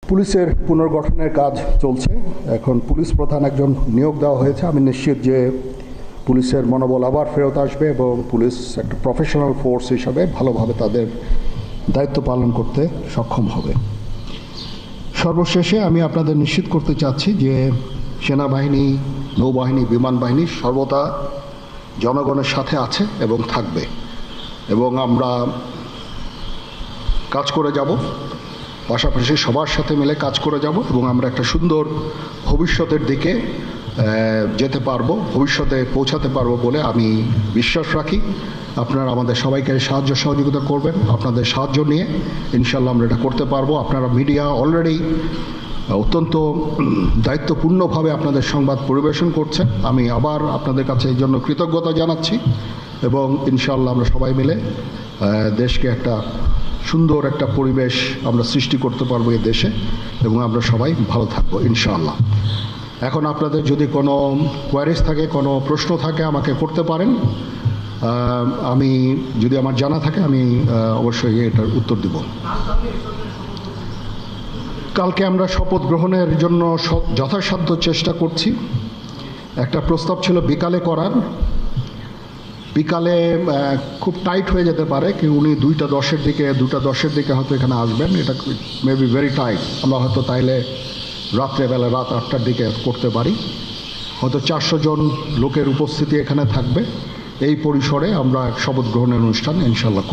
পুলিশের পুনর্গঠনের কাজ চলছে। এখন পুলিশ প্রধান একজন নিয়োগ দেওয়া হয়েছে। আমি নিশ্চিত যে পুলিশের মনোবল আবার ফেরত আসবে এবং পুলিশ একটা প্রফেশনাল ফোর্স হিসাবে ভালোভাবে তাদের দায়িত্ব পালন করতে সক্ষম হবে। সর্বশেষে আমি আপনাদের নিশ্চিত করতে চাচ্ছি যে সেনাবাহিনী, নৌবাহিনী, বিমান বাহিনী সর্বদা জনগণের সাথে আছে এবং থাকবে, এবং আমরা কাজ করে যাব, পাশাপাশি সবার সাথে মিলে কাজ করে যাব এবং আমরা একটা সুন্দর ভবিষ্যতের দিকে যেতে পারবো, ভবিষ্যতে পৌঁছাতে পারবো বলে আমি বিশ্বাস রাখি। আপনারা আমাদের সবাইকে সাহায্য সহযোগিতা করবেন। আপনাদের সাহায্য নিয়ে ইনশাল্লাহ আমরা এটা করতে পারবো। আপনারা মিডিয়া অলরেডি অত্যন্ত দায়িত্বপূর্ণভাবে আপনাদের সংবাদ পরিবেশন করছেন। আমি আবার আপনাদের কাছে এই জন্য কৃতজ্ঞতা জানাচ্ছি এবং ইনশাল্লাহ আমরা সবাই মিলে দেশকে একটা সুন্দর একটা পরিবেশ আমরা সৃষ্টি করতে পারবো এই দেশে, এবং আমরা সবাই ভালো থাকবো ইনশাআল্লাহ। এখন আপনাদের যদি কোনো কোয়ারিজ থাকে, কোনো প্রশ্ন থাকে আমাকে করতে পারেন। আমি যদি আমার জানা থাকে আমি অবশ্যই এটার উত্তর দেব। কালকে আমরা শপথ গ্রহণের জন্য যথাসাধ্য চেষ্টা করছি। একটা প্রস্তাব ছিল বিকালে করার, বিকালে খুব টাইট হয়ে যেতে পারে কি উনি 2:10 দিকে হয়তো এখানে আসবেন। এটা মে বি ভেরি টাইট। আমরা হয়তো তাইলে রাত্রেবেলা রাত 8টার দিকে করতে পারি। হয়তো 400 জন লোকের উপস্থিতি এখানে থাকবে। এই পরিসরে আমরা শপথ গ্রহণের অনুষ্ঠান ইনশাল্লাহ